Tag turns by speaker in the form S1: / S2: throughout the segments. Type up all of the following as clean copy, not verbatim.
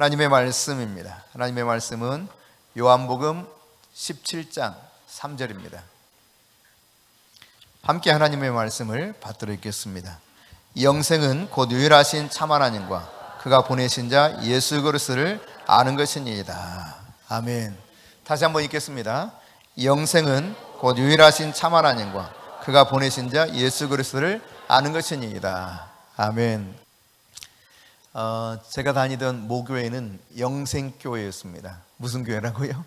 S1: 하나님의 말씀입니다. 하나님의 말씀은 요한복음 17장 3절입니다. 함께 하나님의 말씀을 받들어 읽겠습니다. 영생은 곧 유일하신 참 하나님과 그가 보내신 자 예수 그리스도를 아는 것이니이다. 아멘. 다시 한번 읽겠습니다. 영생은 곧 유일하신 참 하나님과 그가 보내신 자 예수 그리스도를 아는 것이니이다. 아멘. 제가 다니던 모교회는 영생교회였습니다. 무슨 교회라고요?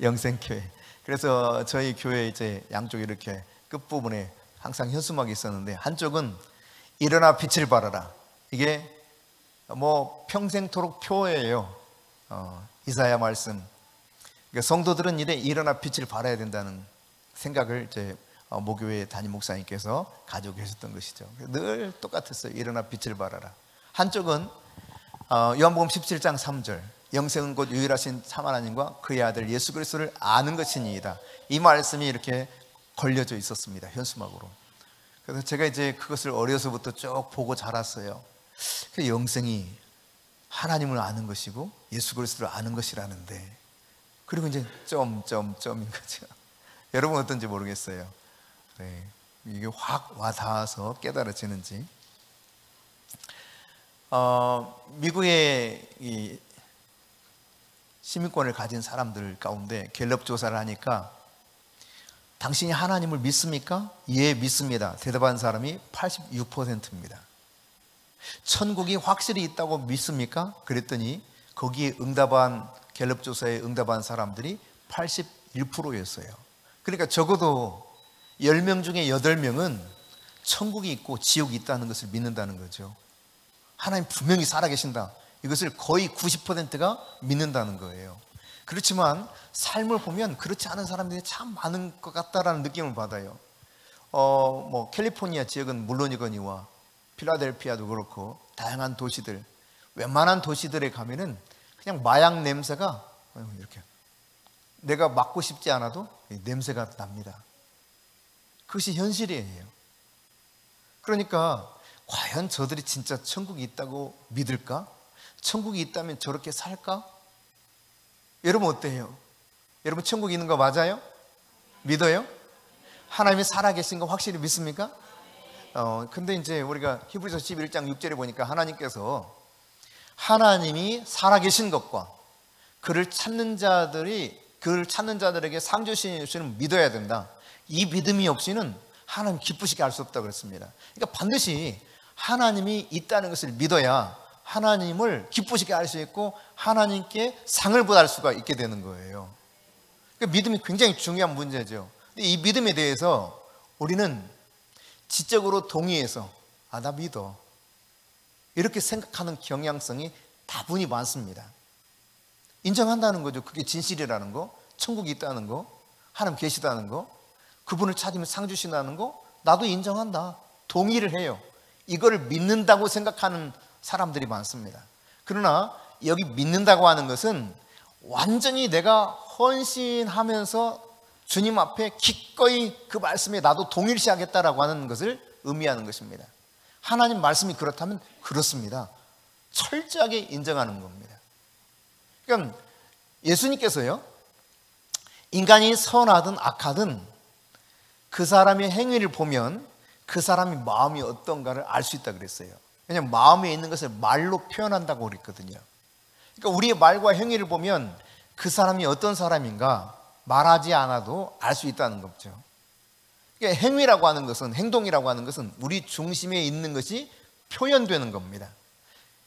S1: 영생교회. 그래서 저희 교회 이제 양쪽 이렇게 끝부분에 항상 현수막이 있었는데, 한쪽은 일어나 빛을 발하라. 이게 뭐 평생토록 표예요. 이사야 말씀. 그러니까 성도들은 이래 일어나 빛을 발해야 된다는 생각을 제 모교회 담임 목사님께서 가지고 계셨던 것이죠. 늘 똑같았어요. 일어나 빛을 발하라. 한쪽은 요한복음 17장 3절, 영생은 곧 유일하신 참 하나님과 그의 아들 예수 그리스도를 아는 것이니이다. 이 말씀이 이렇게 걸려져 있었습니다. 현수막으로. 그래서 제가 이제 그것을 어려서부터 쭉 보고 자랐어요. 그 영생이 하나님을 아는 것이고 예수 그리스도를 아는 것이라는데, 그리고 이제 점인 거죠. 여러분 어떤지 모르겠어요. 네, 이게 확 와닿아서 깨달아지는지. 미국의 이 시민권을 가진 사람들 가운데 갤럽 조사를 하니까 당신이 하나님을 믿습니까? 예, 믿습니다. 대답한 사람이 86%입니다. 천국이 확실히 있다고 믿습니까? 그랬더니 거기에 응답한, 갤럽 조사에 응답한 사람들이 81%였어요. 그러니까 적어도 10명 중에 8명은 천국이 있고 지옥이 있다는 것을 믿는다는 거죠. 하나님 분명히 살아계신다, 이것을 거의 90%가 믿는다는 거예요. 그렇지만 삶을 보면 그렇지 않은 사람들이 참 많은 것 같다라는 느낌을 받아요. 뭐 캘리포니아 지역은 물론이거니와 필라델피아도 그렇고 다양한 도시들, 웬만한 도시들에 가면은 그냥 마약 냄새가 이렇게 내가 맡고 싶지 않아도 냄새가 납니다. 그것이 현실이에요. 그러니까 과연 저들이 진짜 천국이 있다고 믿을까? 천국이 있다면 저렇게 살까? 여러분 어때요? 여러분 천국이 있는 거 맞아요? 믿어요? 하나님이 살아계신 거 확실히 믿습니까? 근데 이제 우리가 히브리서 11장 6절에 보니까 하나님께서 하나님이 살아계신 것과 그를 찾는 자들에게 상 주시는 믿어야 된다. 이 믿음이 없이는 하나님 기쁘시게 할 수 없다고 그랬습니다. 그러니까 반드시 하나님이 있다는 것을 믿어야 하나님을 기쁘시게 할 수 있고 하나님께 상을 받을 수가 있게 되는 거예요. 그러니까 믿음이 굉장히 중요한 문제죠. 근데 이 믿음에 대해서 우리는 지적으로 동의해서 나 믿어, 이렇게 생각하는 경향성이 다분히 많습니다. 인정한다는 거죠. 그게 진실이라는 거, 천국이 있다는 거, 하나님 계시다는 거, 그분을 찾으면 상 주신다는 거, 나도 인정한다, 동의를 해요. 이거를 믿는다고 생각하는 사람들이 많습니다. 그러나 여기 믿는다고 하는 것은 완전히 내가 헌신하면서 주님 앞에 기꺼이 그 말씀에 나도 동일시하겠다라고 하는 것을 의미하는 것입니다. 하나님 말씀이 그렇다면 그렇습니다, 철저하게 인정하는 겁니다. 그러니까 예수님께서요, 인간이 선하든 악하든 그 사람의 행위를 보면 그 사람의 마음이 어떤가를 알 수 있다 그랬어요. 왜냐하면 마음에 있는 것을 말로 표현한다고 그랬거든요. 그러니까 우리의 말과 행위를 보면 그 사람이 어떤 사람인가 말하지 않아도 알 수 있다는 거죠. 그러니까 행위라고 하는 것은, 행동이라고 하는 것은 우리 중심에 있는 것이 표현되는 겁니다.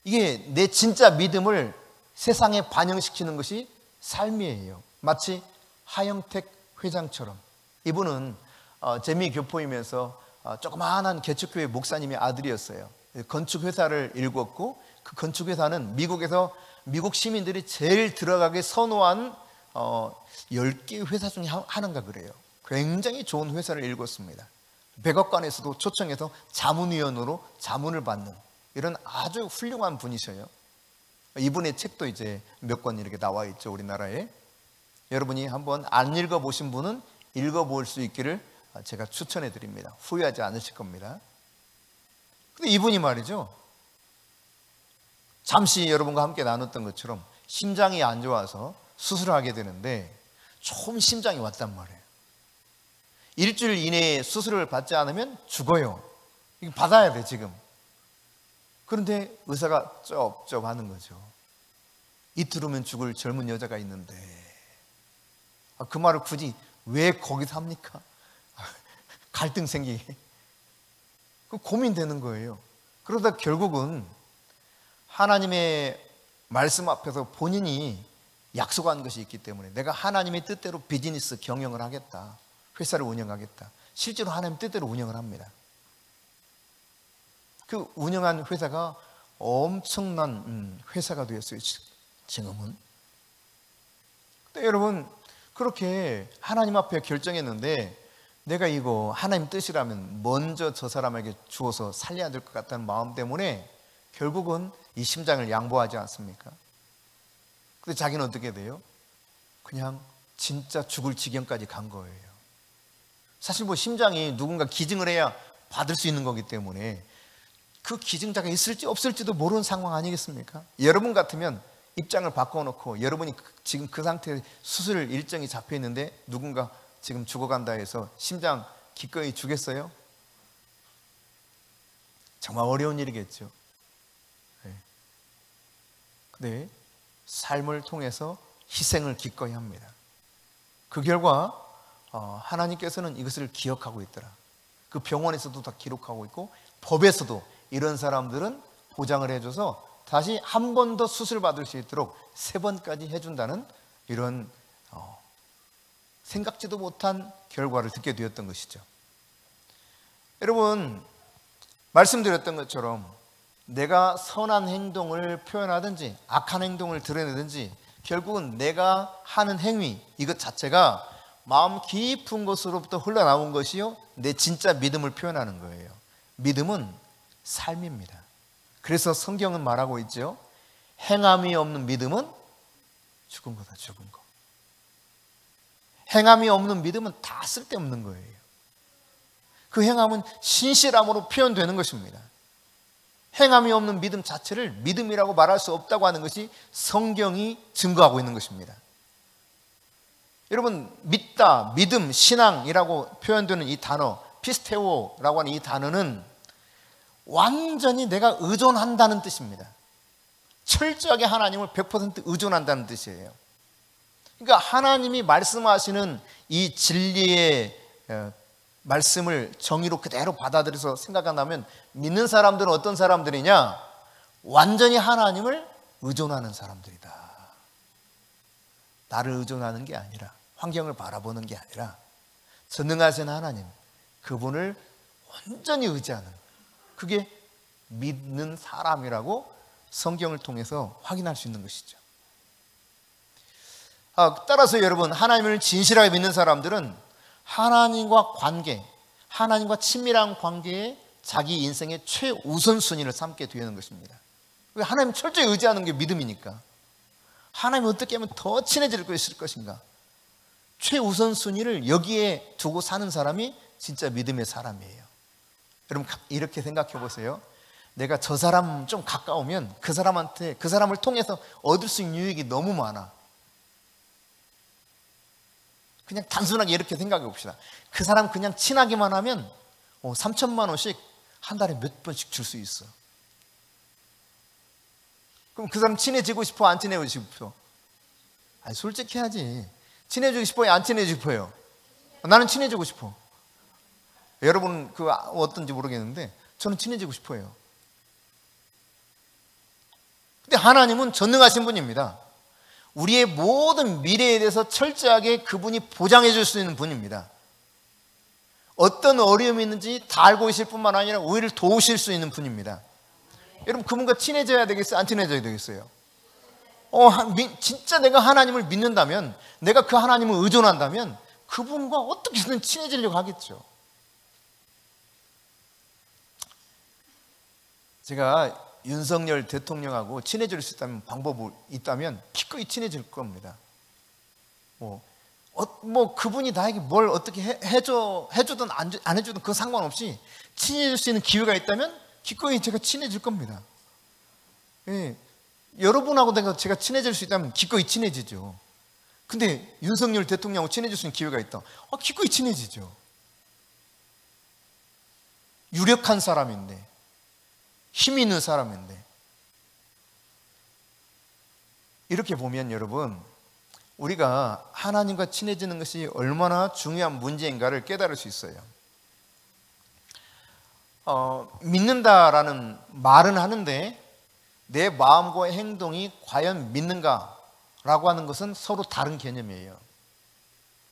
S1: 이게 내 진짜 믿음을 세상에 반영시키는 것이 삶이에요. 마치 하영택 회장처럼, 이분은 재미교포이면서 조그마한 개척교회 목사님의 아들이었어요. 건축회사를 일궜고 그 건축회사는 미국에서 미국 시민들이 제일 들어가게 선호한 10개 회사 중에 하나인가 그래요. 굉장히 좋은 회사를 일궜습니다. 백악관에서도 초청해서 자문위원으로 자문을 받는 이런 아주 훌륭한 분이셔요. 이분의 책도 이제 몇 권 이렇게 나와 있죠, 우리나라에. 여러분이 한번 안 읽어보신 분은 읽어볼 수 있기를 제가 추천해 드립니다. 후회하지 않으실 겁니다. 근데 이분이 말이죠, 잠시 여러분과 함께 나눴던 것처럼 심장이 안 좋아서 수술을 하게 되는데 처음 심장이 왔단 말이에요. 일주일 이내에 수술을 받지 않으면 죽어요. 이거 받아야 돼 지금. 그런데 의사가 쩝쩝 하는 거죠. 이틀 후면 죽을 젊은 여자가 있는데 그 말을 굳이 왜 거기서 합니까? 갈등 생기게. 고민되는 거예요. 그러다 결국은 하나님의 말씀 앞에서 본인이 약속한 것이 있기 때문에 내가 하나님의 뜻대로 비즈니스 경영을 하겠다. 회사를 운영하겠다. 실제로 하나님 뜻대로 운영을 합니다. 그 운영한 회사가 엄청난 회사가 되었어요. 지금은. 근데 여러분 그렇게 하나님 앞에 결정했는데 내가 이거 하나님 뜻이라면 먼저 저 사람에게 주어서 살려야 될 것 같다는 마음 때문에 결국은 이 심장을 양보하지 않습니까? 근데 자기는 어떻게 돼요? 그냥 진짜 죽을 지경까지 간 거예요. 사실 뭐 심장이 누군가 기증을 해야 받을 수 있는 거기 때문에 그 기증자가 있을지 없을지도 모르는 상황 아니겠습니까? 여러분 같으면 입장을 바꿔놓고 여러분이 지금 그 상태에 수술 일정이 잡혀 있는데 누군가 지금 죽어간다 해서 심장 기꺼이 주겠어요? 정말 어려운 일이겠죠. 근데 삶을 통해서 희생을 기꺼이 합니다. 그 결과 하나님께서는 이것을 기억하고 있더라. 그 병원에서도 다 기록하고 있고 법에서도 이런 사람들은 보장을 해줘서 다시 한 번 더 수술 받을 수 있도록 3번까지 해준다는 이런 생각지도 못한 결과를 듣게 되었던 것이죠. 여러분 말씀드렸던 것처럼 내가 선한 행동을 표현하든지 악한 행동을 드러내든지 결국은 내가 하는 행위 이것 자체가 마음 깊은 곳으로부터 흘러나온 것이요 내 진짜 믿음을 표현하는 거예요. 믿음은 삶입니다. 그래서 성경은 말하고 있죠. 행함이 없는 믿음은 죽은 거다. 죽은 거. 행함이 없는 믿음은 다 쓸데없는 거예요. 그 행함은 신실함으로 표현되는 것입니다. 행함이 없는 믿음 자체를 믿음이라고 말할 수 없다고 하는 것이 성경이 증거하고 있는 것입니다. 여러분 믿다, 믿음, 신앙이라고 표현되는 이 단어 피스테오라고 하는 이 단어는 완전히 내가 의존한다는 뜻입니다. 철저하게 하나님을 100% 의존한다는 뜻이에요. 그러니까 하나님이 말씀하시는 이 진리의 말씀을 정의로 그대로 받아들여서 생각한다면 믿는 사람들은 어떤 사람들이냐? 완전히 하나님을 의존하는 사람들이다. 나를 의존하는 게 아니라 환경을 바라보는 게 아니라 전능하신 하나님 그분을 완전히 의지하는 그게 믿는 사람이라고 성경을 통해서 확인할 수 있는 것이죠. 따라서 여러분 하나님을 진실하게 믿는 사람들은 하나님과 관계, 하나님과 친밀한 관계에 자기 인생의 최우선순위를 삼게 되는 것입니다. 하나님 철저히 의지하는 게 믿음이니까 하나님 어떻게 하면 더 친해질 수 있을 것인가 최우선순위를 여기에 두고 사는 사람이 진짜 믿음의 사람이에요. 여러분 이렇게 생각해 보세요. 내가 저 사람 좀 가까우면 그 사람한테 그 사람을 통해서 얻을 수 있는 유익이 너무 많아. 그냥 단순하게 이렇게 생각해 봅시다. 그 사람 그냥 친하기만 하면 3천만 원씩 한 달에 몇 번씩 줄 수 있어. 그럼 그 사람 친해지고 싶어? 안 친해지고 싶어? 아니 솔직히 해야지. 친해지고 싶어요? 안 친해지고 싶어요? 나는 친해지고 싶어. 여러분은 그 어떤지 모르겠는데 저는 친해지고 싶어요. 근데 하나님은 전능하신 분입니다. 우리의 모든 미래에 대해서 철저하게 그분이 보장해 줄 수 있는 분입니다. 어떤 어려움이 있는지 다 알고 계실 뿐만 아니라 우리를 도우실 수 있는 분입니다. 여러분 그분과 친해져야 되겠어요? 안 친해져야 되겠어요? 진짜 내가 하나님을 믿는다면 내가 그 하나님을 의존한다면 그분과 어떻게든 친해지려고 하겠죠. 제가 윤석열 대통령하고 친해질 수 있다면 방법이 있다면 기꺼이 친해질 겁니다. 그분이 나에게 뭘 어떻게 해주든 안 해주든 그 상관없이 친해질 수 있는 기회가 있다면 기꺼이 제가 친해질 겁니다. 예. 여러분하고 제가 친해질 수 있다면 기꺼이 친해지죠. 근데 윤석열 대통령하고 친해질 수 있는 기회가 있다. 기꺼이 친해지죠. 유력한 사람인데, 힘 있는 사람인데. 이렇게 보면 여러분, 우리가 하나님과 친해지는 것이 얼마나 중요한 문제인가를 깨달을 수 있어요. 믿는다라는 말은 하는데 내 마음과 행동이 과연 믿는가라고 하는 것은 서로 다른 개념이에요.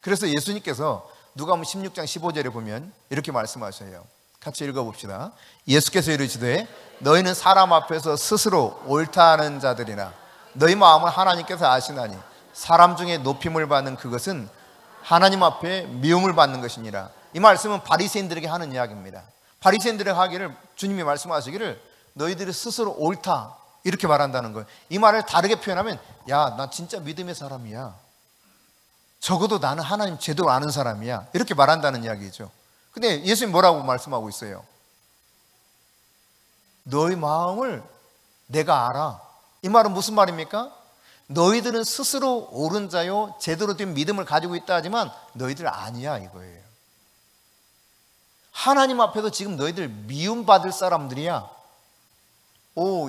S1: 그래서 예수님께서 누가복음 16장 15절에 보면 이렇게 말씀하셔요. 같이 읽어봅시다. 예수께서 이르시되 너희는 사람 앞에서 스스로 옳다 하는 자들이나 너희 마음을 하나님께서 아시나니 사람 중에 높임을 받는 그것은 하나님 앞에 미움을 받는 것이니라. 이 말씀은 바리새인들에게 하는 이야기입니다. 바리새인들에게 하기를 주님이 말씀하시기를 너희들이 스스로 옳다 이렇게 말한다는 거예요. 이 말을 다르게 표현하면 야, 나 진짜 믿음의 사람이야. 적어도 나는 하나님 제대로 아는 사람이야. 이렇게 말한다는 이야기죠. 근데 예수님 뭐라고 말씀하고 있어요? 너희 마음을 내가 알아. 이 말은 무슨 말입니까? 너희들은 스스로 옳은 자요 제대로 된 믿음을 가지고 있다 하지만 너희들 아니야 이거예요. 하나님 앞에서 지금 너희들 미움받을 사람들이야.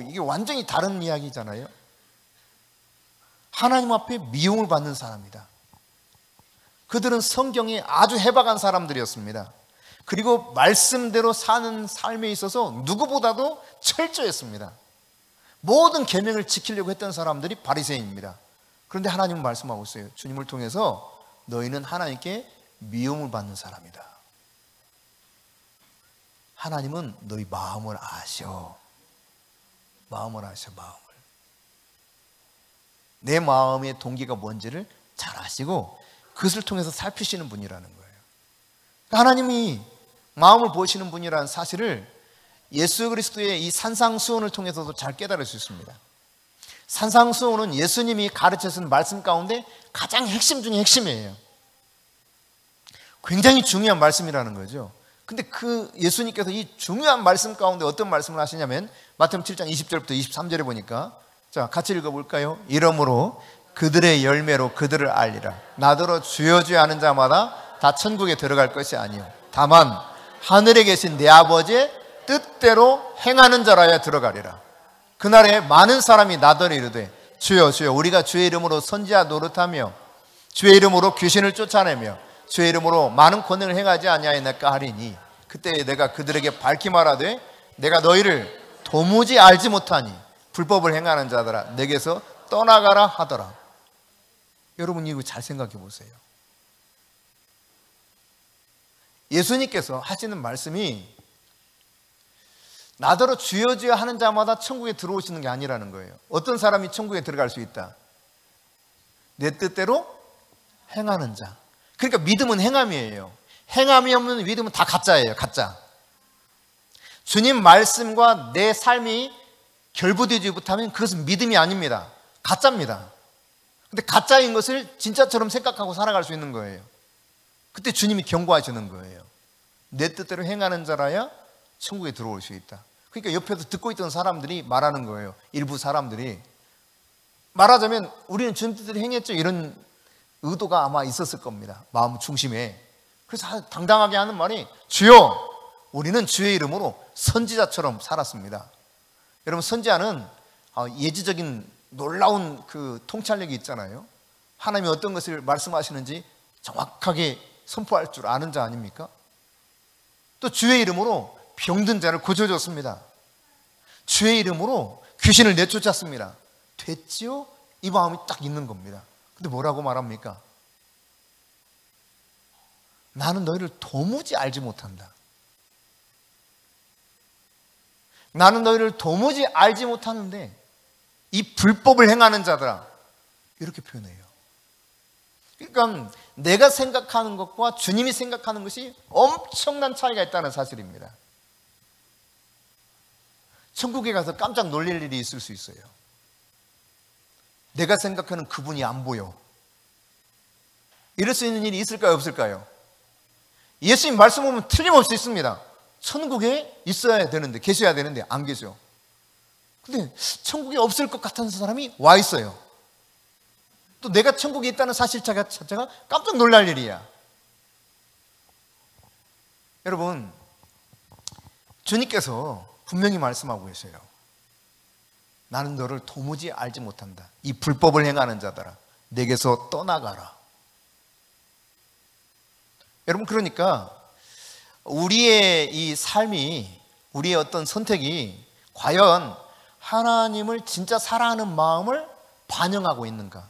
S1: 이게 완전히 다른 이야기잖아요. 하나님 앞에 미움을 받는 사람이다. 그들은 성경에 아주 해박한 사람들이었습니다. 그리고 말씀대로 사는 삶에 있어서 누구보다도 철저했습니다. 모든 계명을 지키려고 했던 사람들이 바리새인입니다. 그런데 하나님은 말씀하고 있어요. 주님을 통해서 너희는 하나님께 미움을 받는 사람이다. 하나님은 너희 마음을 아셔. 마음을 아셔, 마음을. 내 마음의 동기가 뭔지를 잘 아시고 그것을 통해서 살피시는 분이라는 거예요. 하나님이 마음을 보시는 분이라는 사실을 예수 그리스도의 이 산상수훈을 통해서도 잘 깨달을 수 있습니다. 산상수훈은 예수님이 가르치신 말씀 가운데 가장 핵심 중에 핵심이에요. 굉장히 중요한 말씀이라는 거죠. 근데 그 예수님께서 이 중요한 말씀 가운데 어떤 말씀을 하시냐면 마태복음 7장 20절부터 23절에 보니까 자, 같이 읽어볼까요? 이러므로 그들의 열매로 그들을 알리라. 나더러 주여 주여 하는 자마다 다 천국에 들어갈 것이 아니요 다만 하늘에 계신 내 아버지의 뜻대로 행하는 자라야 들어가리라. 그날에 많은 사람이 나더러 이르되 주여 주여 우리가 주의 이름으로 선지자 노릇하며 주의 이름으로 귀신을 쫓아내며 주의 이름으로 많은 권능을 행하지 아니하였나까 하리니 그때 내가 그들에게 밝히 말하되 내가 너희를 도무지 알지 못하니 불법을 행하는 자들아 내게서 떠나가라 하더라. 여러분 이거 잘 생각해 보세요. 예수님께서 하시는 말씀이 나더러 주여 주여 하는 자마다 천국에 들어오시는 게 아니라는 거예요. 어떤 사람이 천국에 들어갈 수 있다? 내 뜻대로 행하는 자. 그러니까 믿음은 행함이에요. 행함이 없는 믿음은 다 가짜예요. 가짜. 주님 말씀과 내 삶이 결부되지 못하면 그것은 믿음이 아닙니다. 가짜입니다. 근데 가짜인 것을 진짜처럼 생각하고 살아갈 수 있는 거예요. 그때 주님이 경고하시는 거예요. 내 뜻대로 행하는 자라야 천국에 들어올 수 있다. 그러니까 옆에서 듣고 있던 사람들이 말하는 거예요. 일부 사람들이 말하자면 우리는 주님 뜻대로 행했죠 이런 의도가 아마 있었을 겁니다. 마음 중심에. 그래서 당당하게 하는 말이 주여 우리는 주의 이름으로 선지자처럼 살았습니다. 여러분 선지자는 예지적인 놀라운 그 통찰력이 있잖아요. 하나님이 어떤 것을 말씀하시는지 정확하게 선포할 줄 아는 자 아닙니까? 또 주의 이름으로 병든 자를 고쳐줬습니다. 주의 이름으로 귀신을 내쫓았습니다. 됐지요? 이 마음이 딱 있는 겁니다. 근데 뭐라고 말합니까? 나는 너희를 도무지 알지 못한다. 나는 너희를 도무지 알지 못하는데 이 불법을 행하는 자들아 이렇게 표현해요. 그러니까 내가 생각하는 것과 주님이 생각하는 것이 엄청난 차이가 있다는 사실입니다. 천국에 가서 깜짝 놀랄 일이 있을 수 있어요. 내가 생각하는 그분이 안 보여. 이럴 수 있는 일이 있을까요? 없을까요? 예수님 말씀 보면 틀림없이 있습니다. 천국에 있어야 되는데 계셔야 되는데 안 계셔. 근데 천국이 없을 것 같은 사람이 와 있어요. 또 내가 천국에 있다는 사실 자체가 깜짝 놀랄 일이야. 여러분, 주님께서 분명히 말씀하고 계세요. 나는 너를 도무지 알지 못한다. 이 불법을 행하는 자들아, 내게서 떠나가라. 여러분, 그러니까 우리의 이 삶이, 우리의 어떤 선택이 과연 하나님을 진짜 사랑하는 마음을 반영하고 있는가?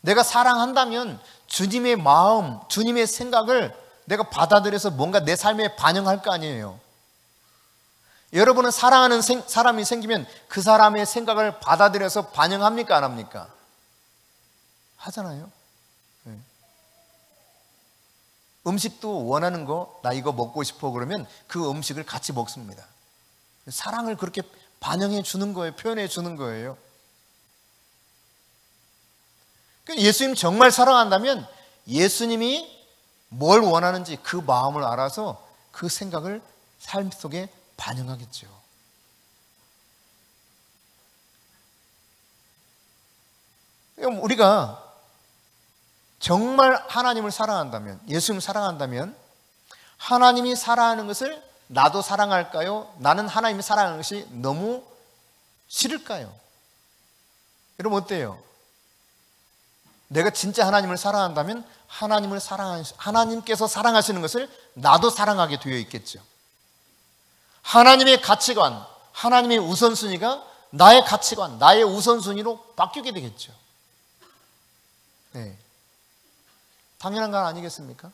S1: 내가 사랑한다면 주님의 마음, 주님의 생각을 내가 받아들여서 뭔가 내 삶에 반영할 거 아니에요. 여러분은 사랑하는 사람이 생기면 그 사람의 생각을 받아들여서 반영합니까? 안 합니까? 하잖아요. 네. 음식도 원하는 거, 나 이거 먹고 싶어 그러면 그 음식을 같이 먹습니다. 사랑을 그렇게 반영해 주는 거예요. 표현해 주는 거예요. 예수님 정말 사랑한다면 예수님이 뭘 원하는지 그 마음을 알아서 그 생각을 삶 속에 반영하겠죠. 우리가 정말 하나님을 사랑한다면, 예수님을 사랑한다면 하나님이 사랑하는 것을 나도 사랑할까요? 나는 하나님이 사랑하는 것이 너무 싫을까요? 여러분 어때요? 내가 진짜 하나님을 사랑한다면 하나님께서 사랑하시는 것을 나도 사랑하게 되어 있겠죠. 하나님의 가치관, 하나님의 우선순위가 나의 가치관, 나의 우선순위로 바뀌게 되겠죠. 네. 당연한 건 아니겠습니까?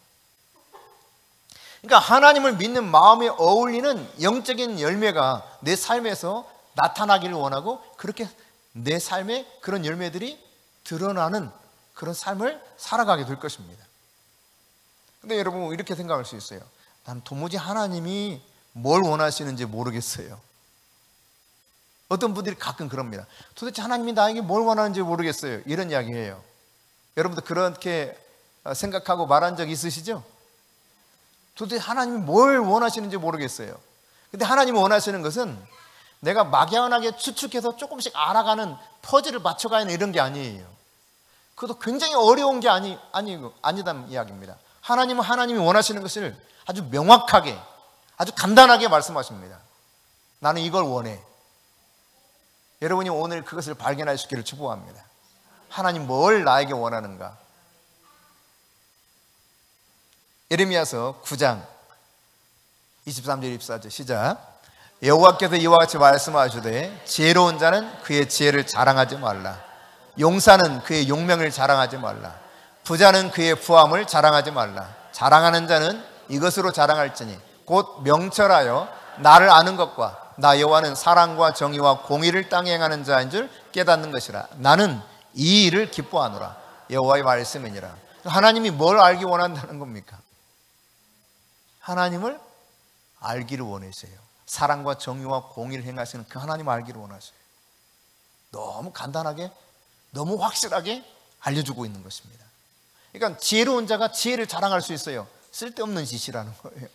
S1: 그러니까 하나님을 믿는 마음에 어울리는 영적인 열매가 내 삶에서 나타나기를 원하고, 그렇게 내 삶에 그런 열매들이 드러나는 그런 삶을 살아가게 될 것입니다. 근데 여러분 이렇게 생각할 수 있어요. 난 도무지 하나님이 뭘 원하시는지 모르겠어요. 어떤 분들이 가끔 그럽니다. 도대체 하나님이 나에게 뭘 원하는지 모르겠어요. 이런 이야기해요. 여러분도 그렇게 생각하고 말한 적 있으시죠? 도대체 하나님이 뭘 원하시는지 모르겠어요. 근데 하나님이 원하시는 것은 내가 막연하게 추측해서 조금씩 알아가는 퍼즐을 맞춰가는 이런 게 아니에요. 그것도 굉장히 어려운 게 아니다는 이야기입니다. 하나님은 하나님이 원하시는 것을 아주 명확하게, 아주 간단하게 말씀하십니다. 나는 이걸 원해. 여러분이 오늘 그것을 발견할 수 있기를 축복합니다. 하나님 뭘 나에게 원하는가? 예레미야서 9장 23절 24절 시작. 여호와께서 이와 같이 말씀하시되 지혜로운 자는 그의 지혜를 자랑하지 말라. 용사는 그의 용명을 자랑하지 말라. 부자는 그의 부함을 자랑하지 말라. 자랑하는 자는 이것으로 자랑할지니 곧 명철하여 나를 아는 것과 나 여호와는 사랑과 정의와 공의를 땅에 행하는 자인 줄 깨닫는 것이라. 나는 이 일을 기뻐하노라. 여호와의 말씀이니라. 하나님이 뭘 알기 원한다는 겁니까? 하나님을 알기를 원하세요. 사랑과 정의와 공의를 행하시는 그 하나님을 알기를 원하세요. 너무 간단하게, 너무 확실하게 알려주고 있는 것입니다. 그러니까 지혜로운 자가 지혜를 자랑할 수 있어요. 쓸데없는 짓이라는 거예요.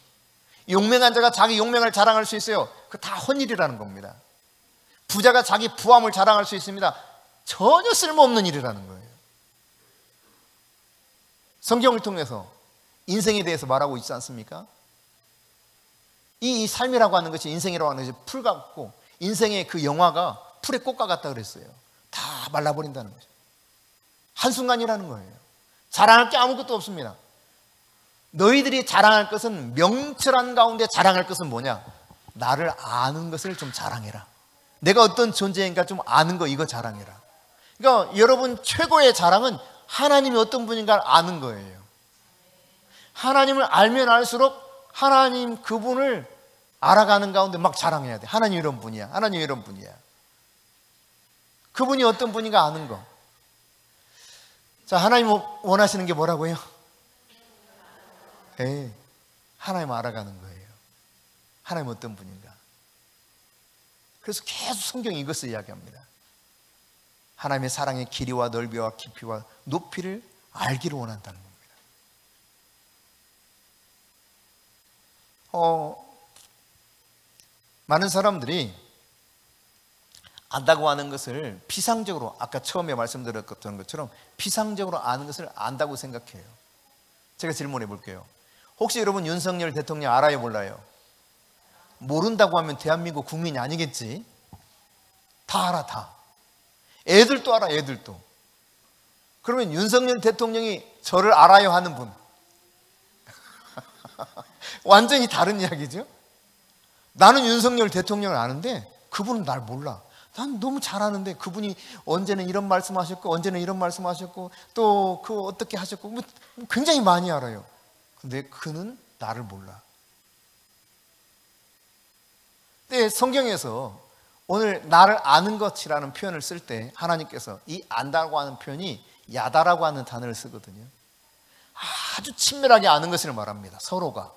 S1: 용맹한 자가 자기 용맹을 자랑할 수 있어요. 그 다 헛일이라는 겁니다. 부자가 자기 부함을 자랑할 수 있습니다. 전혀 쓸모없는 일이라는 거예요. 성경을 통해서 인생에 대해서 말하고 있지 않습니까? 이 삶이라고 하는 것이, 인생이라고 하는 것이 풀 같고, 인생의 그 영화가 풀의 꽃과 같다 그랬어요. 다 말라버린다는 거죠. 한순간이라는 거예요. 자랑할 게 아무것도 없습니다. 너희들이 자랑할 것은, 명철한 가운데 자랑할 것은 뭐냐? 나를 아는 것을 좀 자랑해라. 내가 어떤 존재인가 좀 아는 거, 이거 자랑해라. 그러니까 여러분 최고의 자랑은 하나님이 어떤 분인가를 아는 거예요. 하나님을 알면 알수록 하나님 그분을 알아가는 가운데 막 자랑해야 돼. 하나님 이런 분이야. 하나님 이런 분이야. 그분이 어떤 분인가 아는 거. 자, 하나님 원하시는 게 뭐라고요? 하나님 알아가는 거예요. 하나님 어떤 분인가. 그래서 계속 성경이 이것을 이야기합니다. 하나님의 사랑의 길이와 넓이와 깊이와 높이를 알기를 원한다는 겁니다. 많은 사람들이 안다고 하는 것을 피상적으로, 아까 처음에 말씀드렸던 것처럼 피상적으로 아는 것을 안다고 생각해요. 제가 질문해 볼게요. 혹시 여러분 윤석열 대통령 알아요, 몰라요? 모른다고 하면 대한민국 국민이 아니겠지? 다 알아, 다. 애들도 알아, 애들도. 그러면 윤석열 대통령이 저를 알아요 하는 분 완전히 다른 이야기죠. 나는 윤석열 대통령을 아는데 그분은 날 몰라. 난 너무 잘 아는데 그분이 언제는 이런 말씀하셨고 언제는 이런 말씀하셨고 또 그 어떻게 하셨고 뭐 굉장히 많이 알아요. 근데 그는 나를 몰라. 근데 성경에서 오늘 나를 아는 것이라는 표현을 쓸 때 하나님께서 이 안다고 하는 표현이 야다라고 하는 단어를 쓰거든요. 아주 친밀하게 아는 것을 말합니다. 서로가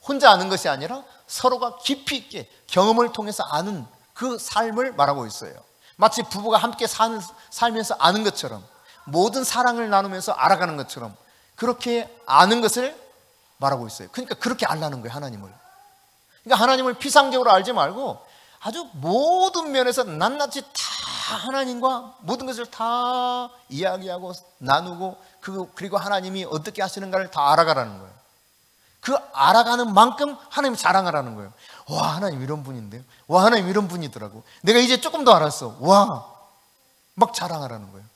S1: 혼자 아는 것이 아니라 서로가 깊이 있게 경험을 통해서 아는 그 삶을 말하고 있어요. 마치 부부가 함께 살면서 아는 것처럼, 모든 사랑을 나누면서 알아가는 것처럼 그렇게 아는 것을 말하고 있어요. 그러니까 그렇게 알라는 거예요, 하나님을. 그러니까 하나님을 피상적으로 알지 말고 아주 모든 면에서 낱낱이 다 하나님과 모든 것을 다 이야기하고 나누고 그리고 하나님이 어떻게 하시는가를 다 알아가라는 거예요. 그 알아가는 만큼 하나님 자랑하라는 거예요. 와, 하나님 이런 분인데요. 와, 하나님 이런 분이더라고. 내가 이제 조금 더 알았어. 와, 막 자랑하라는 거예요.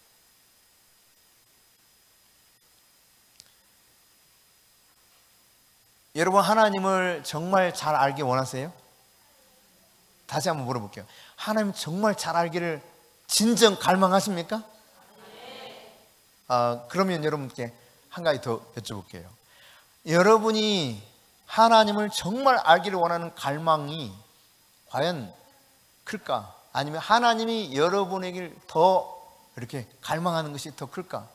S1: 여러분, 하나님을 정말 잘 알기 원하세요? 다시 한번 물어볼게요. 하나님 정말 잘 알기를 진정 갈망하십니까? 그러면 여러분께 한 가지 더 여쭤볼게요. 여러분이 하나님을 정말 알기를 원하는 갈망이 과연 클까? 아니면 하나님이 여러분에게 더 이렇게 갈망하는 것이 더 클까?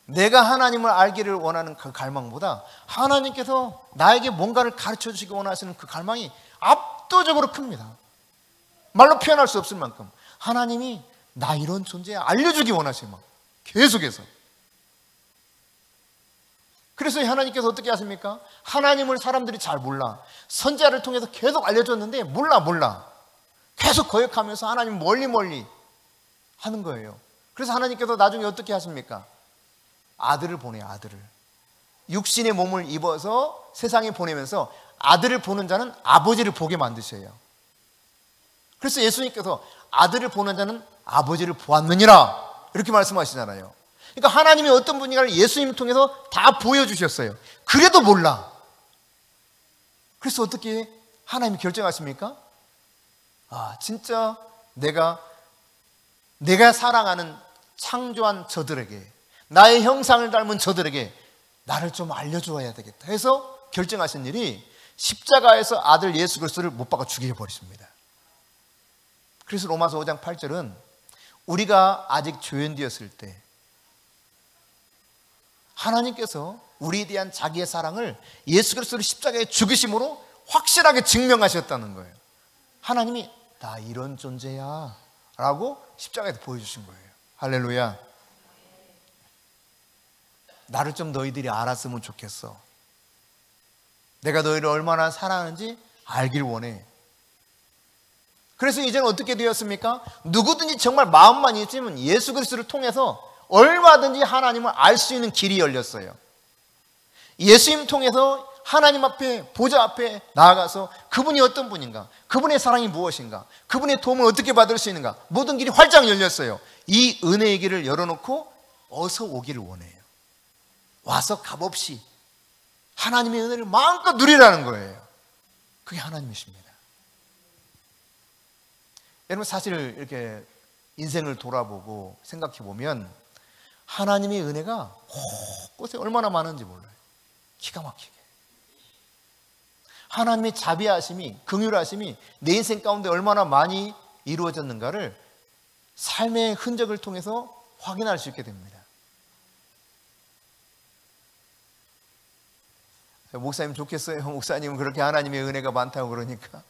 S1: 내가 하나님을 알기를 원하는 그 갈망보다 하나님께서 나에게 뭔가를 가르쳐 주시기 원하시는 그 갈망이 압도적으로 큽니다. 말로 표현할 수 없을 만큼 하나님이 나 이런 존재 알려주기 원하셔요. 막 계속해서. 그래서 하나님께서 어떻게 하십니까? 하나님을 사람들이 잘 몰라. 선지자를 통해서 계속 알려줬는데 몰라. 계속 거역하면서 하나님 멀리 하는 거예요. 그래서 하나님께서 나중에 어떻게 하십니까? 아들을 보내요, 아들을. 육신의 몸을 입어서 세상에 보내면서 아들을 보는 자는 아버지를 보게 만드셔요. 그래서 예수님께서 아들을 보는 자는 아버지를 보았느니라 이렇게 말씀하시잖아요. 그러니까 하나님이 어떤 분인가를 예수님을 통해서 다 보여주셨어요. 그래도 몰라. 그래서 어떻게 하나님이 결정하십니까? 진짜 내가 사랑하는 창조한 저들에게, 나의 형상을 닮은 저들에게 나를 좀 알려주어야 되겠다 해서 결정하신 일이 십자가에서 아들 예수 그리스도를 못 박아 죽여버리십니다. 그래서 로마서 5장 8절은 우리가 아직 조연되었을 때 하나님께서 우리에 대한 자기의 사랑을 예수 그리스도를 십자가에 죽이심으로 확실하게 증명하셨다는 거예요. 하나님이 나 이런 존재야 라고 십자가에서 보여주신 거예요. 할렐루야. 나를 좀 너희들이 알았으면 좋겠어. 내가 너희를 얼마나 사랑하는지 알길 원해. 그래서 이제는 어떻게 되었습니까? 누구든지 정말 마음만 있으면 예수 그리스도를 통해서 얼마든지 하나님을 알 수 있는 길이 열렸어요. 예수님 통해서 하나님 앞에, 보좌 앞에 나아가서 그분이 어떤 분인가, 그분의 사랑이 무엇인가, 그분의 도움을 어떻게 받을 수 있는가, 모든 길이 활짝 열렸어요. 이 은혜의 길을 열어놓고 어서 오기를 원해요. 와서 값없이 하나님의 은혜를 마음껏 누리라는 거예요. 그게 하나님이십니다. 여러분, 사실 이렇게 인생을 돌아보고 생각해 보면 하나님의 은혜가 곳곳에 얼마나 많은지 몰라요. 기가 막히게. 하나님의 자비하심이, 긍휼하심이 내 인생 가운데 얼마나 많이 이루어졌는가를 삶의 흔적을 통해서 확인할 수 있게 됩니다. 목사님 좋겠어요. 목사님은 그렇게 하나님의 은혜가 많다고 그러니까.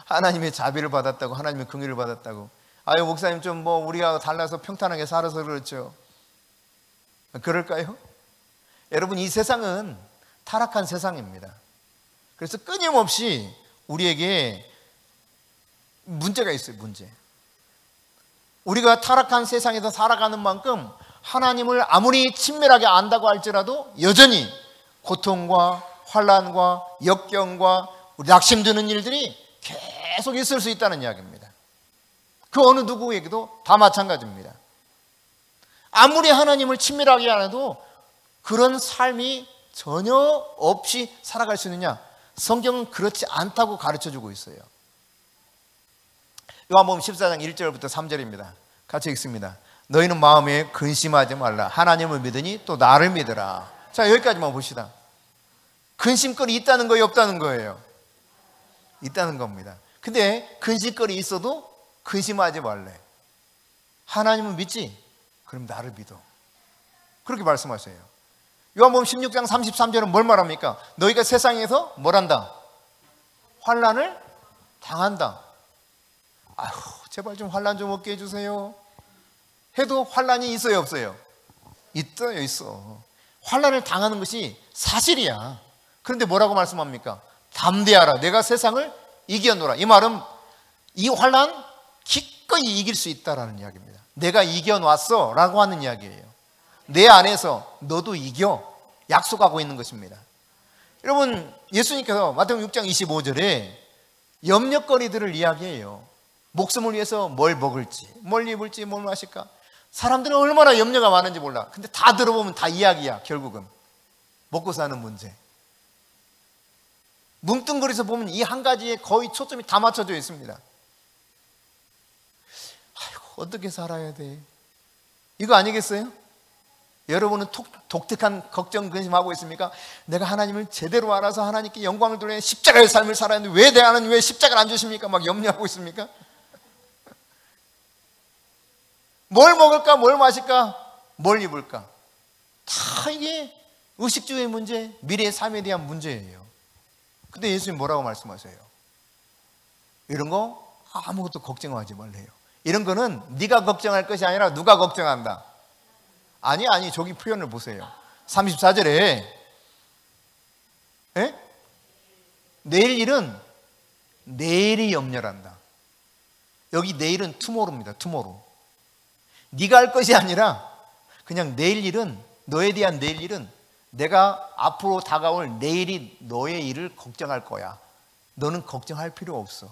S1: 하나님의 자비를 받았다고, 하나님의 긍휼을 받았다고. 아유, 목사님 좀 우리가 달라서 평탄하게 살아서 그렇죠. 그럴까요? 여러분, 이 세상은 타락한 세상입니다. 그래서 끊임없이 우리에게 문제가 있어요. 문제. 우리가 타락한 세상에서 살아가는 만큼 하나님을 아무리 친밀하게 안다고 할지라도 여전히 고통과 환난과 역경과 낙심드는 일들이 계속 있을 수 있다는 이야기입니다. 그 어느 누구에게도 다 마찬가지입니다. 아무리 하나님을 친밀하게 안 해도 그런 삶이 전혀 없이 살아갈 수 있느냐? 성경은 그렇지 않다고 가르쳐주고 있어요. 요한복음 14장 1절부터 3절입니다. 같이 읽습니다. 너희는 마음에 근심하지 말라. 하나님을 믿으니 또 나를 믿으라. 자, 여기까지만 봅시다. 근심거리 있다는 거예요, 없다는 거예요? 있다는 겁니다. 근데 근심거리 있어도 근심하지 말래. 하나님은 믿지? 그럼 나를 믿어. 그렇게 말씀하세요. 요한복음 16장 33절은 뭘 말합니까? 너희가 세상에서 뭘 한다? 환난을 당한다. 아휴, 제발 좀 환난 좀 없게 해주세요. 해도 환난이 있어요, 없어요? 있어요, 있어. 환난을 당하는 것이 사실이야. 그런데 뭐라고 말씀합니까? 담대하라. 내가 세상을 이겨노라. 이 말은 이 환난 기꺼이 이길 수 있다라는 이야기입니다. 내가 이겨놨어 라고 하는 이야기예요. 내 안에서 너도 이겨 약속하고 있는 것입니다. 여러분, 예수님께서 마태복음 6장 25절에 염려거리들을 이야기해요. 목숨을 위해서 뭘 먹을지, 뭘 입을지, 뭘 마실까? 사람들은 얼마나 염려가 많은지 몰라. 근데 다 들어보면 다 이야기야. 결국은 먹고 사는 문제. 뭉뚱그려서 보면 이 한 가지에 거의 초점이 다 맞춰져 있습니다. 아이고, 어떻게 살아야 돼? 이거 아니겠어요? 여러분은 독특한 걱정, 근심하고 있습니까? 내가 하나님을 제대로 알아서 하나님께 영광을 돌려 십자가의 삶을 살아야 하는데 왜 내 하나님 왜 십자가를 안 주십니까? 막 염려하고 있습니까? 뭘 먹을까? 뭘 마실까? 뭘 입을까? 다 이게 의식주의 문제, 미래의 삶에 대한 문제예요. 근데 예수님 뭐라고 말씀하세요? 이런 거 아무것도 걱정하지 말래요. 이런 거는 네가 걱정할 것이 아니라 누가 걱정한다? 아니 저기 표현을 보세요. 34절에 내일 일은 내일이 염려란다. 여기 내일은 투모로우입니다. 투모로우. 네가 할 것이 아니라 그냥 내일 일은, 너에 대한 내일 일은 내가 앞으로 다가올 내일이 너의 일을 걱정할 거야. 너는 걱정할 필요 없어.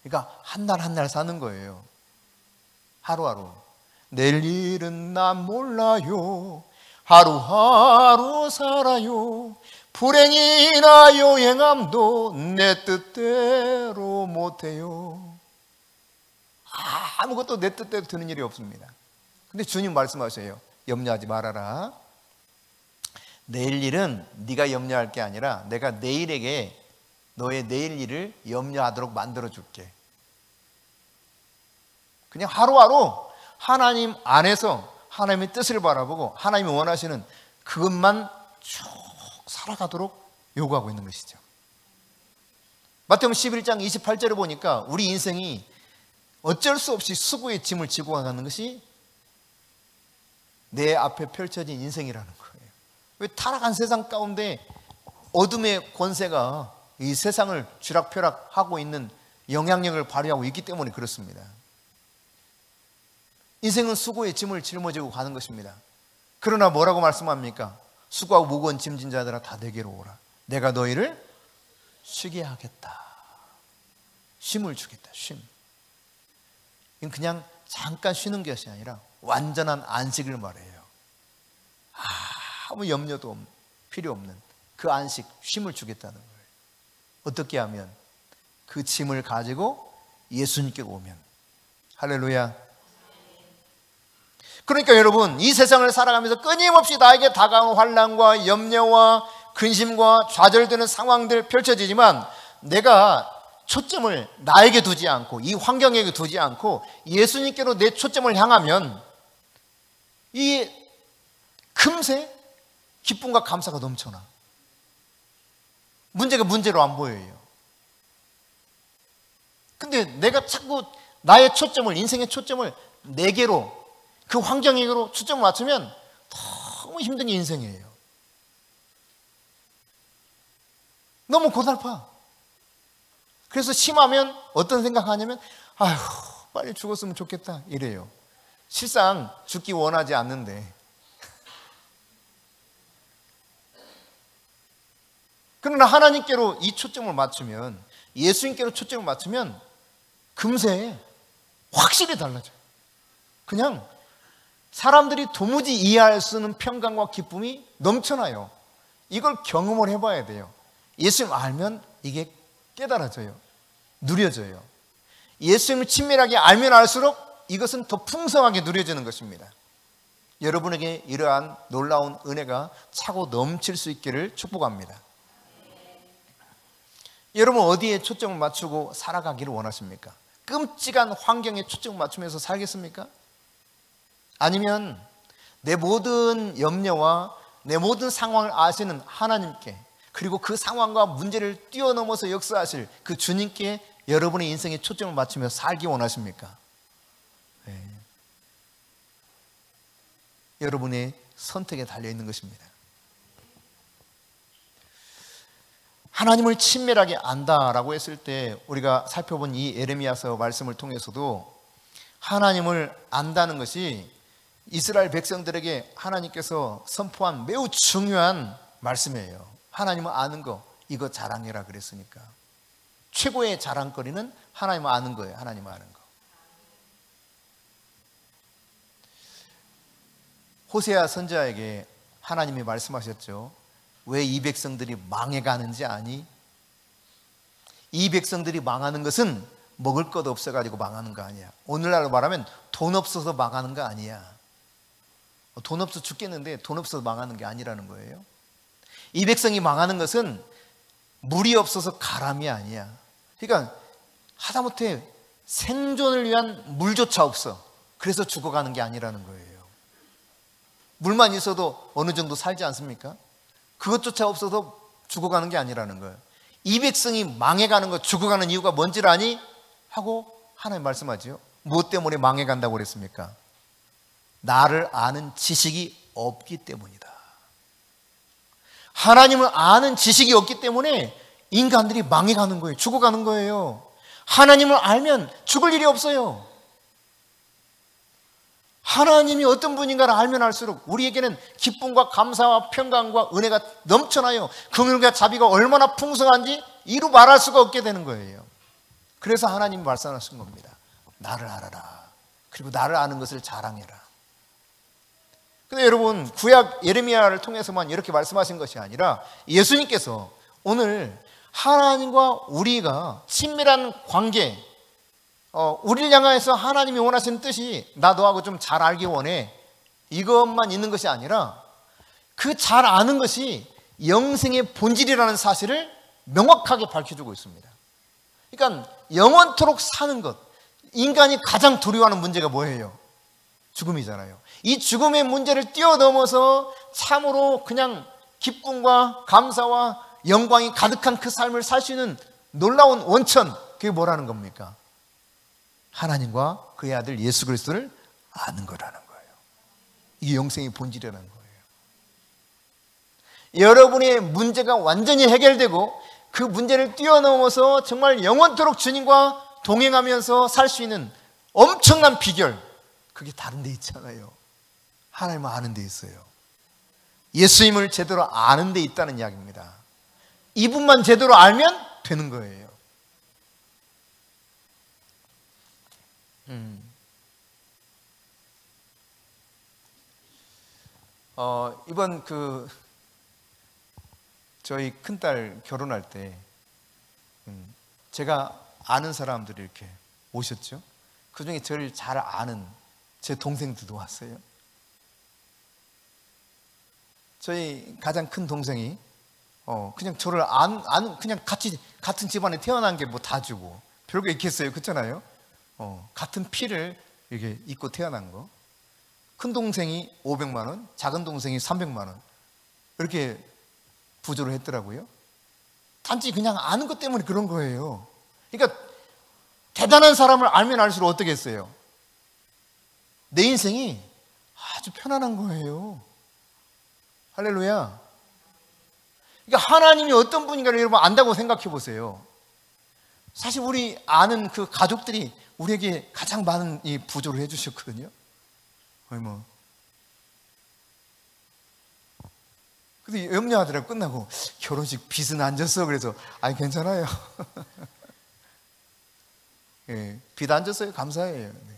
S1: 그러니까 한 날 한 날 사는 거예요. 하루하루. 내일 일은 난 몰라요. 하루하루 살아요. 불행이나 요행함도 내 뜻대로 못해요. 아무것도 내 뜻대로 되는 일이 없습니다. 근데 주님 말씀하세요. 염려하지 말아라. 내일 일은 네가 염려할 게 아니라 내가 내일에게 너의 내일 일을 염려하도록 만들어 줄게. 그냥 하루하루 하나님 안에서 하나님의 뜻을 바라보고 하나님이 원하시는 그것만 쭉 살아가도록 요구하고 있는 것이죠. 마태복음 11장 28절을 보니까 우리 인생이 어쩔 수 없이 수고의 짐을 지고 가는 것이 내 앞에 펼쳐진 인생이라는 거예요. 왜 타락한 세상 가운데 어둠의 권세가 이 세상을 쥐락펴락하고 있는 영향력을 발휘하고 있기 때문에 그렇습니다. 인생은 수고의 짐을 짊어지고 가는 것입니다. 그러나 뭐라고 말씀합니까? 수고하고 무거운 짐진 자들아 다 내게로 오라. 내가 너희를 쉬게 하겠다. 쉼을 주겠다. 쉼. 이건 그냥 잠깐 쉬는 것이 아니라 완전한 안식을 말해요. 아무 염려도 필요 없는 그 안식, 쉼을 주겠다는 거예요. 어떻게 하면? 그 짐을 가지고 예수님께 오면. 할렐루야. 그러니까 여러분, 이 세상을 살아가면서 끊임없이 나에게 다가오는 환난과 염려와 근심과 좌절되는 상황들 펼쳐지지만 내가 초점을 나에게 두지 않고 이 환경에게 두지 않고 예수님께로 내 초점을 향하면 이 금세 기쁨과 감사가 넘쳐나. 문제가 문제로 안 보여요. 근데 내가 자꾸 나의 초점을, 인생의 초점을 내게로, 그 환경에게로 초점을 맞추면 너무 힘든 인생이에요. 너무 고달파. 그래서 심하면 어떤 생각하냐면 아휴 빨리 죽었으면 좋겠다 이래요. 실상 죽기 원하지 않는데. 그러나 하나님께로 이 초점을 맞추면, 예수님께로 초점을 맞추면 금세 확실히 달라져요. 그냥 사람들이 도무지 이해할 수 없는 평강과 기쁨이 넘쳐나요. 이걸 경험을 해봐야 돼요. 예수님 알면 이게 깨달아져요. 누려져요. 예수님을 친밀하게 알면 알수록 이것은 더 풍성하게 누려지는 것입니다. 여러분에게 이러한 놀라운 은혜가 차고 넘칠 수 있기를 축복합니다. 여러분 어디에 초점을 맞추고 살아가기를 원하십니까? 끔찍한 환경에 초점을 맞추면서 살겠습니까? 아니면 내 모든 염려와 내 모든 상황을 아시는 하나님께, 그리고 그 상황과 문제를 뛰어넘어서 역사하실 그 주님께 여러분의 인생에 초점을 맞추며 살기 원하십니까? 네. 여러분의 선택에 달려있는 것입니다. 하나님을 친밀하게 안다라고 했을 때 우리가 살펴본 이 예레미야서 말씀을 통해서도 하나님을 안다는 것이 이스라엘 백성들에게 하나님께서 선포한 매우 중요한 말씀이에요. 하나님을 아는 거, 이거 자랑해라 그랬으니까. 최고의 자랑거리는 하나님을 아는 거예요. 하나님을 아는 거. 호세아 선지자에게 하나님이 말씀하셨죠. 왜 이 백성들이 망해가는지 아니? 이 백성들이 망하는 것은 먹을 것 없어가지고 망하는 거 아니야. 오늘날로 말하면 돈 없어서 망하는 거 아니야. 돈 없어 죽겠는데 돈 없어서 망하는 게 아니라는 거예요. 이 백성이 망하는 것은 물이 없어서 가람이 아니야. 그러니까 하다못해 생존을 위한 물조차 없어. 그래서 죽어가는 게 아니라는 거예요. 물만 있어도 어느 정도 살지 않습니까? 그것조차 없어서 죽어가는 게 아니라는 거예요. 이 백성이 망해가는 것, 죽어가는 이유가 뭔지를 아니? 하고 하나님 말씀하지요. 무엇 때문에 망해간다고 그랬습니까? 나를 아는 지식이 없기 때문이다. 하나님을 아는 지식이 없기 때문에 인간들이 망해가는 거예요. 죽어가는 거예요. 하나님을 알면 죽을 일이 없어요. 하나님이 어떤 분인가를 알면 알수록 우리에게는 기쁨과 감사와 평강과 은혜가 넘쳐나요. 긍휼과 자비가 얼마나 풍성한지 이루 말할 수가 없게 되는 거예요. 그래서 하나님이 말씀하신 겁니다. 나를 알아라. 그리고 나를 아는 것을 자랑해라. 근데 여러분, 구약 예레미야를 통해서만 이렇게 말씀하신 것이 아니라 예수님께서 오늘 하나님과 우리가 친밀한 관계, 우리를 향해서 하나님이 원하시는 뜻이 나 너하고 좀 잘 알기 원해, 이것만 있는 것이 아니라 그 잘 아는 것이 영생의 본질이라는 사실을 명확하게 밝혀주고 있습니다. 그러니까 영원토록 사는 것, 인간이 가장 두려워하는 문제가 뭐예요? 죽음이잖아요. 이 죽음의 문제를 뛰어넘어서 참으로 그냥 기쁨과 감사와 영광이 가득한 그 삶을 살 수 있는 놀라운 원천, 그게 뭐라는 겁니까? 하나님과 그의 아들 예수 그리스도를 아는 거라는 거예요. 이게 영생의 본질이라는 거예요. 여러분의 문제가 완전히 해결되고 그 문제를 뛰어넘어서 정말 영원토록 주님과 동행하면서 살 수 있는 엄청난 비결, 그게 다른 데 있잖아요. 하나님을 아는 데 있어요. 예수님을 제대로 아는 데 있다는 이야기입니다. 이분만 제대로 알면 되는 거예요. 이번 저희 큰딸 결혼할 때 제가 아는 사람들이 이렇게 오셨죠. 그 중에 저를 잘 아는 제 동생들도 왔어요. 저희 가장 큰 동생이 그냥 저를 그냥 같은 집안에 태어난 게 뭐 다 주고 별거 있겠어요. 그렇잖아요. 같은 피를 이렇게 입고 태어난 거. 큰 동생이 500만 원, 작은 동생이 300만 원 이렇게 부조를 했더라고요. 단지 그냥 아는 것 때문에 그런 거예요. 그러니까 대단한 사람을 알면 알수록 어떻게 했어요? 내 인생이 아주 편안한 거예요. 할렐루야. 그러니까 하나님이 어떤 분인가를 여러분 안다고 생각해 보세요. 사실 우리 아는 그 가족들이 우리에게 가장 많은 이 부조를 해주셨거든요. 거의 뭐. 근데 염려하더라고. 끝나고 결혼식 빚은 안 졌어. 그래서 아니 괜찮아요. 예, 빚 안 졌어요. 감사해요. 네.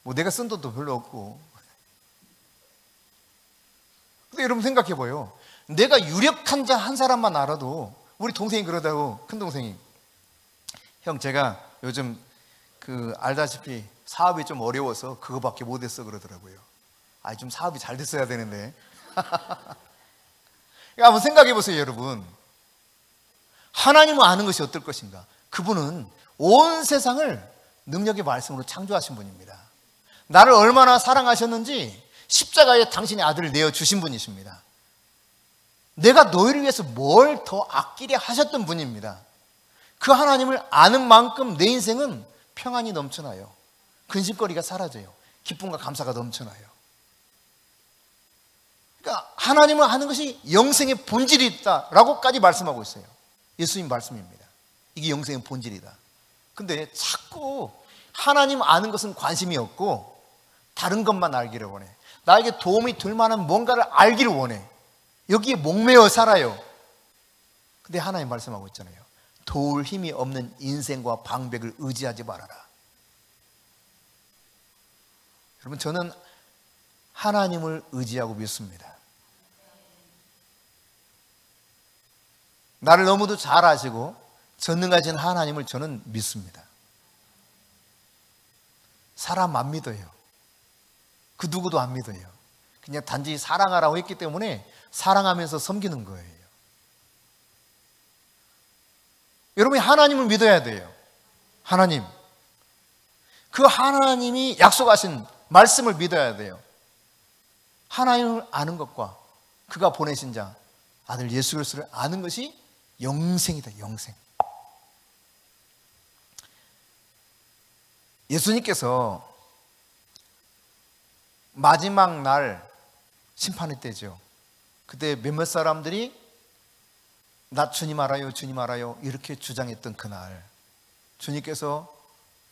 S1: 뭐 내가 쓴 돈도 별로 없고. 근데 여러분 생각해봐요. 내가 유력한 자 한 사람만 알아도, 우리 동생이 그러다고, 큰 동생이, 형 제가 요즘 그 알다시피 사업이 좀 어려워서 그거밖에 못했어 그러더라고요. 아, 좀 사업이 잘 됐어야 되는데. 한번 생각해 보세요, 여러분. 하나님을 아는 것이 어떨 것인가? 그분은 온 세상을 능력의 말씀으로 창조하신 분입니다. 나를 얼마나 사랑하셨는지 십자가에 당신의 아들을 내어주신 분이십니다. 내가 너희를 위해서 뭘 더 아끼려 하셨던 분입니다. 그 하나님을 아는 만큼 내 인생은 평안이 넘쳐나요. 근심거리가 사라져요. 기쁨과 감사가 넘쳐나요. 그러니까 하나님을 아는 것이 영생의 본질이 있다라고까지 말씀하고 있어요. 예수님 말씀입니다. 이게 영생의 본질이다. 근데 자꾸 하나님 아는 것은 관심이 없고 다른 것만 알기를 원해. 나에게 도움이 될 만한 뭔가를 알기를 원해. 여기에 목매어 살아요. 근데 하나님 말씀하고 있잖아요. 도울 힘이 없는 인생과 방백을 의지하지 말아라. 여러분, 저는 하나님을 의지하고 믿습니다. 나를 너무도 잘 아시고 전능하신 하나님을 저는 믿습니다. 사람 안 믿어요. 그 누구도 안 믿어요. 그냥 단지 사랑하라고 했기 때문에 사랑하면서 섬기는 거예요. 여러분이 하나님을 믿어야 돼요. 하나님. 그 하나님이 약속하신 말씀을 믿어야 돼요. 하나님을 아는 것과 그가 보내신 자 아들 예수 그리스도를 아는 것이 영생이다. 영생. 예수님께서 마지막 날 심판의 때죠. 그때 몇몇 사람들이 나 주님 알아요, 주님 알아요 이렇게 주장했던 그날, 주님께서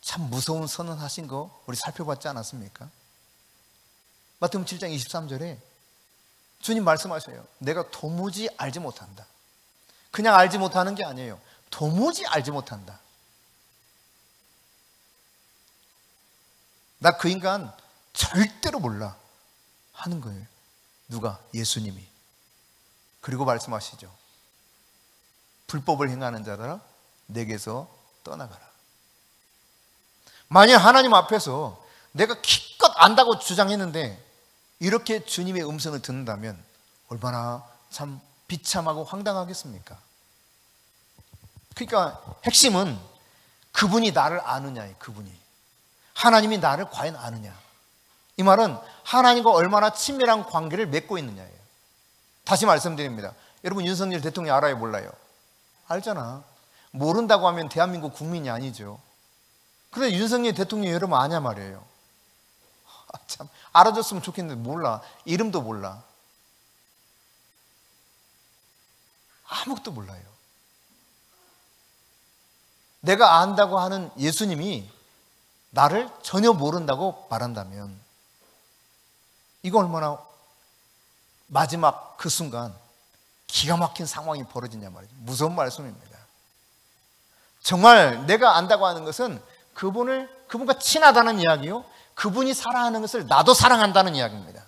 S1: 참 무서운 선언하신 거 우리 살펴봤지 않았습니까? 마태복음 7장 23절에 주님 말씀하셔요. 내가 도무지 알지 못한다. 그냥 알지 못하는 게 아니에요. 도무지 알지 못한다. 나 그 인간 절대로 몰라 하는 거예요. 누가? 예수님이. 그리고 말씀하시죠. 불법을 행하는 자들아 내게서 떠나가라. 만약 하나님 앞에서 내가 기껏 안다고 주장했는데 이렇게 주님의 음성을 듣는다면 얼마나 참 비참하고 황당하겠습니까? 그러니까 핵심은 그분이 나를 아느냐예요. 그분이. 하나님이 나를 과연 아느냐. 이 말은 하나님과 얼마나 친밀한 관계를 맺고 있느냐예요. 다시 말씀드립니다. 여러분 윤석열 대통령 알아요? 몰라요? 알잖아. 모른다고 하면 대한민국 국민이 아니죠. 그런데 윤석열 대통령 여러분 아냐 말이에요. 참 알아줬으면 좋겠는데 몰라. 이름도 몰라. 아무것도 몰라요. 내가 안다고 하는 예수님이 나를 전혀 모른다고 말한다면 이거 얼마나 마지막 그 순간 기가 막힌 상황이 벌어지냐 말이죠. 무서운 말씀입니다. 정말 내가 안다고 하는 것은 그분과 친하다는 이야기요. 그분이 사랑하는 것을 나도 사랑한다는 이야기입니다.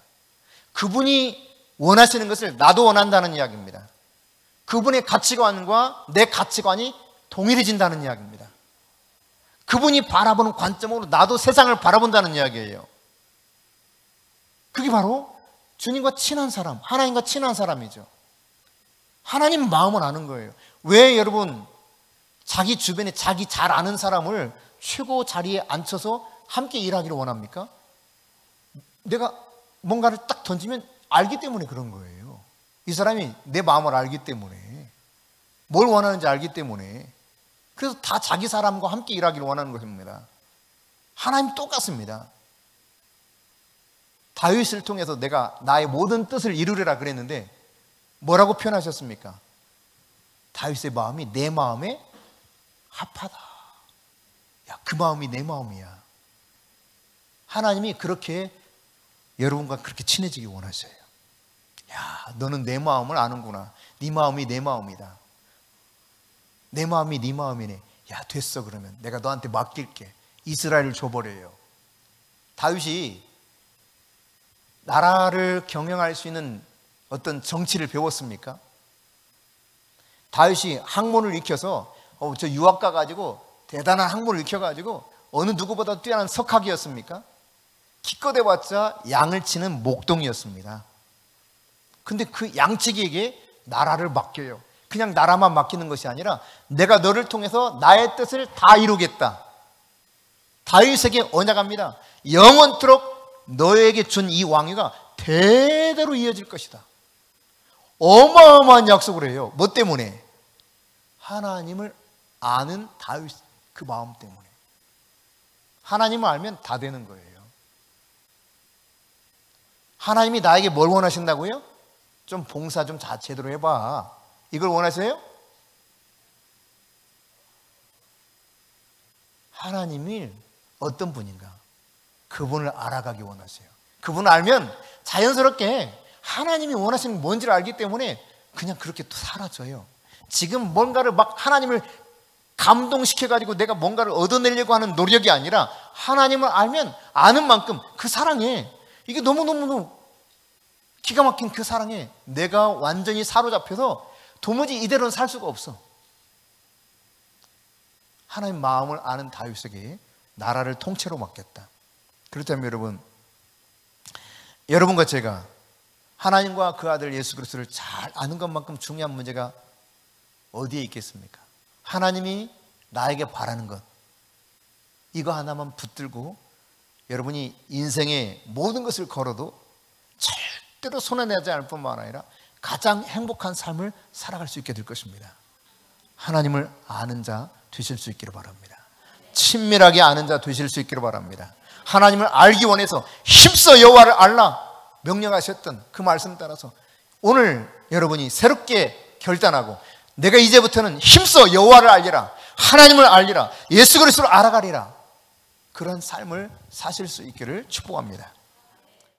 S1: 그분이 원하시는 것을 나도 원한다는 이야기입니다. 그분의 가치관과 내 가치관이 동일해진다는 이야기입니다. 그분이 바라보는 관점으로 나도 세상을 바라본다는 이야기예요. 그게 바로 주님과 친한 사람, 하나님과 친한 사람이죠. 하나님 마음을 아는 거예요. 왜 여러분 자기 주변에 자기 잘 아는 사람을 최고 자리에 앉혀서 함께 일하기를 원합니까? 내가 뭔가를 딱 던지면 알기 때문에 그런 거예요. 이 사람이 내 마음을 알기 때문에, 뭘 원하는지 알기 때문에. 그래서 다 자기 사람과 함께 일하기를 원하는 것입니다. 하나님 똑같습니다. 다윗을 통해서 내가 나의 모든 뜻을 이루리라 그랬는데 뭐라고 표현하셨습니까? 다윗의 마음이 내 마음에 합하다. 야, 그 마음이 내 마음이야. 하나님이 그렇게 여러분과 그렇게 친해지기 원하셔요. 야, 너는 내 마음을 아는구나. 네 마음이 내 마음이다. 내 마음이 네 마음이네. 야, 됐어. 그러면 내가 너한테 맡길게. 이스라엘을 줘버려요. 다윗이 나라를 경영할 수 있는 어떤 정치를 배웠습니까? 다윗이 학문을 익혀서 저 유학 가가지고 대단한 학문을 익혀가지고 어느 누구보다 뛰어난 석학이었습니까? 기껏 해봤자 양을 치는 목동이었습니다. 근데 그 양치기에게 나라를 맡겨요. 그냥 나라만 맡기는 것이 아니라 내가 너를 통해서 나의 뜻을 다 이루겠다. 다윗에게 언약합니다. 영원토록 너에게 준 이 왕위가 대대로 이어질 것이다. 어마어마한 약속을 해요. 뭐 때문에? 하나님을 아는 다윗 그 마음 때문에. 하나님을 알면 다 되는 거예요. 하나님이 나에게 뭘 원하신다고요? 좀 봉사 좀 제대로 해봐. 이걸 원하세요? 하나님이 어떤 분인가? 그분을 알아가기 원하세요. 그분을 알면 자연스럽게 하나님이 원하시는 게 뭔지를 알기 때문에 그냥 그렇게 또 사라져요. 지금 뭔가를 막 하나님을 감동시켜가지고 내가 뭔가를 얻어내려고 하는 노력이 아니라 하나님을 알면 아는 만큼 그 사랑에 이게 너무너무 기가 막힌 그 사랑에 내가 완전히 사로잡혀서 도무지 이대로는 살 수가 없어. 하나님 마음을 아는 다윗에게 나라를 통째로 맡겼다. 그렇다면 여러분과 제가 하나님과 그 아들 예수 그리스도를 잘 아는 것만큼 중요한 문제가 어디에 있겠습니까? 하나님이 나에게 바라는 것, 이거 하나만 붙들고 여러분이 인생의 모든 것을 걸어도 절대로 손해내지 않을 뿐만 아니라 가장 행복한 삶을 살아갈 수 있게 될 것입니다. 하나님을 아는 자 되실 수 있기를 바랍니다. 친밀하게 아는 자 되실 수 있기를 바랍니다. 하나님을 알기 원해서 힘써 여호와를 알라 명령하셨던 그 말씀 따라서 오늘 여러분이 새롭게 결단하고 내가 이제부터는 힘써 여호와를 알리라, 하나님을 알리라, 예수 그리스도를 알아가리라, 그런 삶을 사실 수 있기를 축복합니다.